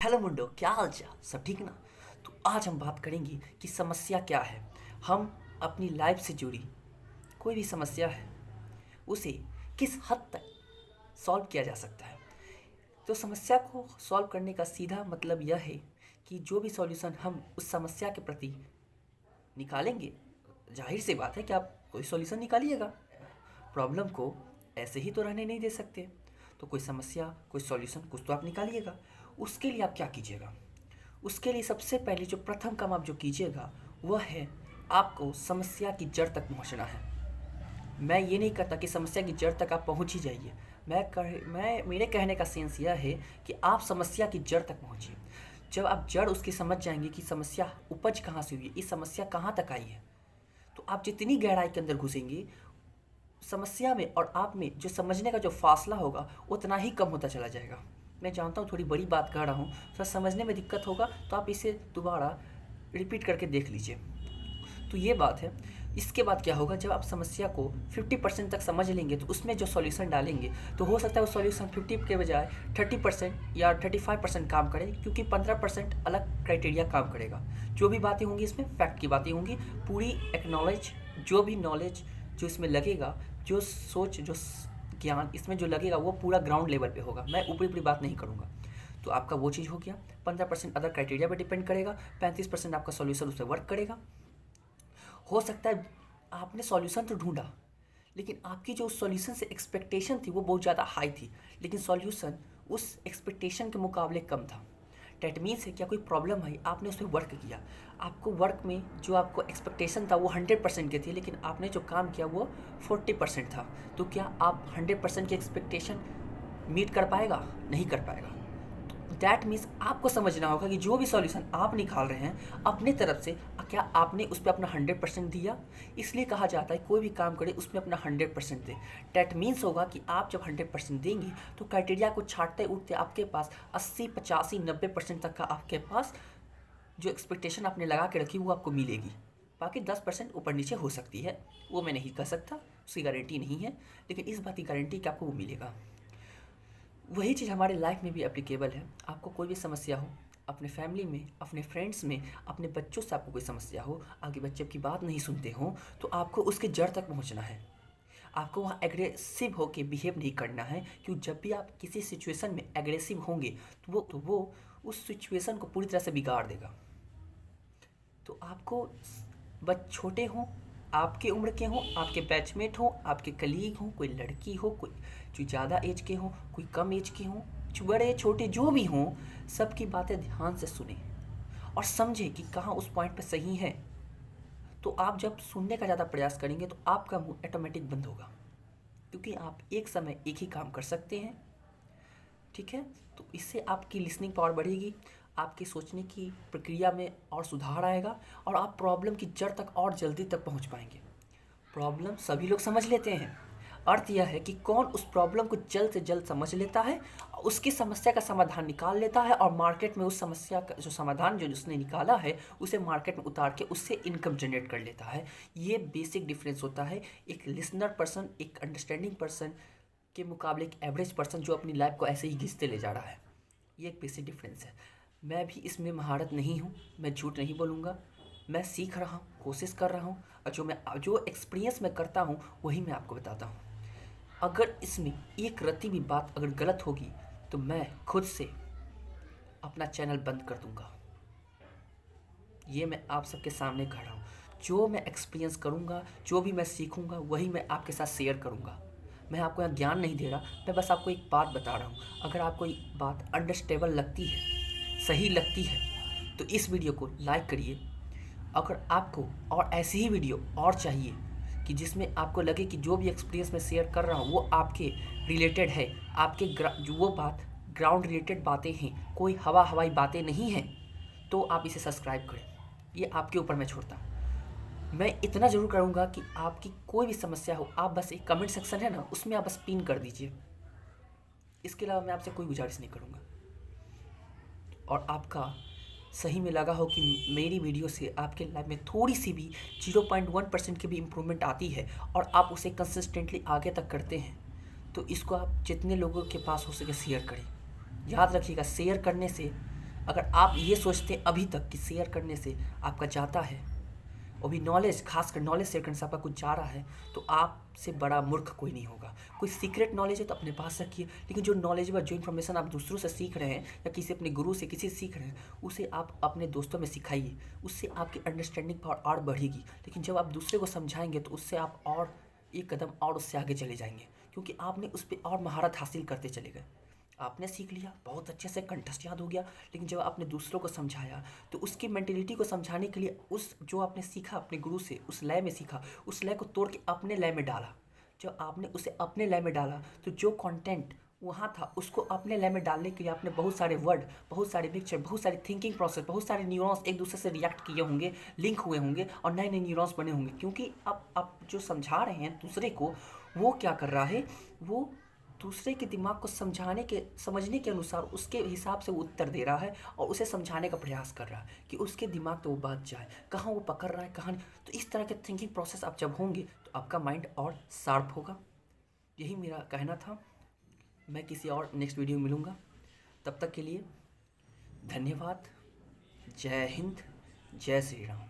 Hello मुंडो, क्या हाल चाल? सब ठीक ना? तो आज हम बात करेंगे कि समस्या क्या है। हम अपनी लाइफ से जुड़ी कोई भी समस्या है उसे किस हद तक सॉल्व किया जा सकता है। तो समस्या को सॉल्व करने का सीधा मतलब यह है कि जो भी सॉल्यूशन हम उस समस्या के प्रति निकालेंगे, जाहिर सी बात है कि आप कोई सॉल्यूशन निकालिएगा। प्रॉब्लम को ऐसे ही तो रहने नहीं दे सकते। तो कोई समस्या, कोई सॉल्यूशन कुछ तो आप निकालिएगा। उसके लिए आप क्या कीजिएगा? उसके लिए सबसे पहले जो प्रथम काम आप जो कीजिएगा वह है आपको समस्या की जड़ तक पहुंचना है। मैं ये नहीं कहता कि समस्या की जड़ तक आप पहुंच ही जाइए। मैं मेरे कहने का सेंस यह है कि आप समस्या की जड़ तक पहुंचिए। जब आप जड़ उसकी समझ जाएंगे कि समस्या उपज कहाँ से हुई है, इस समस्या कहाँ तक आई है, तो आप जितनी गहराई के अंदर घुसेंगे, समस्या में और आप में जो समझने का जो फासला होगा उतना ही कम होता चला जाएगा। मैं जानता हूँ थोड़ी बड़ी बात कह रहा हूँ, थोड़ा समझने में दिक्कत होगा, तो आप इसे दोबारा रिपीट करके देख लीजिए। तो ये बात है। इसके बाद क्या होगा, जब आप समस्या को 50% तक समझ लेंगे तो उसमें जो सॉल्यूशन डालेंगे तो हो सकता है वो सॉल्यूशन 50 के बजाय 30% या 35% काम करे, क्योंकि 15% अलग क्राइटेरिया काम करेगा। जो भी बातें होंगी इसमें फैक्ट की बातें होंगी, पूरी एक्नॉलेज, जो भी नॉलेज जो इसमें लगेगा, जो सोच, जो ज्ञान इसमें जो लगेगा वो पूरा ग्राउंड लेवल पे होगा। मैं ऊपरी ऊपरी बात नहीं करूँगा। तो आपका वो चीज़ हो गया। 15% अदर क्राइटेरिया पर डिपेंड करेगा, 35% आपका सॉल्यूशन उस पर वर्क करेगा। हो सकता है आपने सॉल्यूशन तो ढूंढा, लेकिन आपकी जो उस सॉल्यूशन से एक्सपेक्टेशन थी वो बहुत ज़्यादा हाई थी, लेकिन सॉल्यूशन उस एक्सपेक्टेशन के मुकाबले कम था। डैट मीन्स है क्या कोई प्रॉब्लम आई, आपने उस पर वर्क किया। आपको वर्क में जो आपको एक्सपेक्टेशन था वो 100% की थी, लेकिन आपने जो काम किया वो 40% था। तो क्या आप 100% की एक्सपेक्टेशन मीट कर पाएगा? नहीं कर पाएगा। दैट मीन्स आपको समझना होगा कि जो भी सॉल्यूशन आप निकाल रहे हैं अपने तरफ से, क्या आपने उस पर अपना 100% दिया। इसलिए कहा जाता है कोई भी काम करे उसमें अपना 100% दे। डैट मीन्स होगा कि आप जब 100% देंगे तो क्राइटेरिया को छाटते उठते आपके पास 80, 85, 90% तक का आपके पास जो एक्सपेक्टेशन आपने लगा के रखी वो आपको मिलेगी। बाकी 10% ऊपर नीचे हो सकती है, वो मैं नहीं कह सकता, उसकी गारंटी नहीं है, लेकिन इस बात की गारंटी कि आपको वो मिलेगा। वही चीज़ हमारे लाइफ में भी एप्लीकेबल है। आपको कोई भी समस्या हो, अपने फैमिली में, अपने फ्रेंड्स में, अपने बच्चों से आपको कोई समस्या हो, आगे बच्चे आपकी बात नहीं सुनते हों, तो आपको उसके जड़ तक पहुंचना है। आपको वहाँ एग्रेसिव होकर बिहेव नहीं करना है, क्योंकि जब भी आप किसी सिचुएशन में एग्रेसिव होंगे तो वो उस सिचुएशन को पूरी तरह से बिगाड़ देगा। तो आपको छोटे हों, आपके उम्र के हों, आपके बैचमेट हों, आपके कलीग हों, कोई लड़की हो, कोई जो ज़्यादा एज के हों, कोई कम एज के हों, बड़े छोटे जो भी हों, सबकी बातें ध्यान से सुने और समझें कि कहाँ उस पॉइंट पे सही है। तो आप जब सुनने का ज़्यादा प्रयास करेंगे तो आपका मुंह ऑटोमेटिक बंद होगा, क्योंकि आप एक समय एक ही काम कर सकते हैं। ठीक है? तो इससे आपकी लिसनिंग पावर बढ़ेगी, आपकी सोचने की प्रक्रिया में और सुधार आएगा, और आप प्रॉब्लम की जड़ तक और जल्दी तक पहुंच पाएंगे। प्रॉब्लम सभी लोग समझ लेते हैं। अर्थ यह है कि कौन उस प्रॉब्लम को जल्द से जल्द समझ लेता है, उसकी समस्या का समाधान निकाल लेता है, और मार्केट में उस समस्या का जो समाधान जो उसने निकाला है उसे मार्केट में उतार के उससे इनकम जनरेट कर लेता है। ये बेसिक डिफरेंस होता है एक लिसनर पर्सन, एक अंडरस्टैंडिंग पर्सन के मुकाबले एक एवरेज पर्सन जो अपनी लाइफ को ऐसे ही घिसते ले जा रहा है। ये एक बेसिक डिफरेंस है। मैं भी इसमें महारत नहीं हूँ, मैं झूठ नहीं बोलूँगा। मैं सीख रहा हूँ, कोशिश कर रहा हूँ, और जो एक्सपीरियंस मैं करता हूँ वही मैं आपको बताता हूँ। अगर इसमें एक रत्ती भी बात अगर गलत होगी तो मैं खुद से अपना चैनल बंद कर दूँगा। ये मैं आप सबके सामने कह रहा हूँ। जो मैं एक्सपीरियंस करूँगा, जो भी मैं सीखूँगा वही मैं आपके साथ शेयर करूँगा। मैं आपको यहाँ ज्ञान नहीं दे रहा, मैं बस आपको एक बात बता रहा हूँ। अगर आपको ये बात अंडरस्टेबल लगती है, सही लगती है, तो इस वीडियो को लाइक करिए। अगर आपको और ऐसी ही वीडियो और चाहिए कि जिसमें आपको लगे कि जो भी एक्सपीरियंस मैं शेयर कर रहा हूँ वो आपके रिलेटेड है, आपके जो वो बात ग्राउंड रिलेटेड बातें हैं, कोई हवाई बातें नहीं हैं, तो आप इसे सब्सक्राइब करें। ये आपके ऊपर मैं छोड़ता हूँ। मैं इतना ज़रूर करूँगा कि आपकी कोई भी समस्या हो, आप बस एक कमेंट सेक्शन है ना, उसमें आप बस पिन कर दीजिए। इसके अलावा मैं आपसे कोई गुजारिश नहीं करूँगा। और आपका सही में लगा हो कि मेरी वीडियो से आपके लाइफ में थोड़ी सी भी 0.1% की भी इम्प्रूवमेंट आती है और आप उसे कंसिस्टेंटली आगे तक करते हैं, तो इसको आप जितने लोगों के पास हो सके शेयर करें। याद रखिएगा, शेयर करने से अगर आप ये सोचते हैं अभी तक कि शेयर करने से आपका जाता है, और भी नॉलेज, खासकर नॉलेज शेयर करने से आपका कुछ जा रहा है, तो आपसे बड़ा मूर्ख कोई नहीं होगा। कोई सीक्रेट नॉलेज है तो अपने पास रखिए, लेकिन जो नॉलेजेबल, जो इन्फॉर्मेशन आप दूसरों से सीख रहे हैं या किसी अपने गुरु से किसी से सीख रहे हैं, उसे आप अपने दोस्तों में सिखाइए। उससे आपकी अंडरस्टैंडिंग पावर और बढ़ेगी। लेकिन जब आप दूसरे को समझाएंगे तो उससे आप और एक कदम और उससे आगे चले जाएंगे, क्योंकि आपने उस पर और महारत हासिल करते चले गए। आपने सीख लिया, बहुत अच्छे से कंठस्थ याद हो गया, लेकिन जब आपने दूसरों को समझाया तो उसकी मेंटेलिटी को समझाने के लिए उस जो आपने सीखा अपने गुरु से, उस लय में सीखा, उस लय को तोड़ के अपने लय में डाला। जब आपने उसे अपने लय में डाला तो जो कंटेंट वहाँ था उसको अपने लय में डालने के लिए आपने बहुत सारे वर्ड, बहुत सारे पिक्चर, बहुत सारी थिंकिंग प्रोसेस, बहुत सारे न्यूरॉन्स एक दूसरे से रिएक्ट किए होंगे, लिंक हुए होंगे और नए नए न्यूरॉन्स बने होंगे। क्योंकि अब आप जो समझा रहे हैं दूसरे को, वो क्या कर रहा है, वो दूसरे के दिमाग को समझने के अनुसार उसके हिसाब से वो उत्तर दे रहा है और उसे समझाने का प्रयास कर रहा है कि उसके दिमाग तो वो बात जाए, कहाँ वो पकड़ रहा है कहाँ नहीं। तो इस तरह के थिंकिंग प्रोसेस आप जब होंगे तो आपका माइंड और शार्प होगा। यही मेरा कहना था। मैं किसी और नेक्स्ट वीडियो में मिलूँगा, तब तक के लिए धन्यवाद। जय हिंद, जय श्री राम।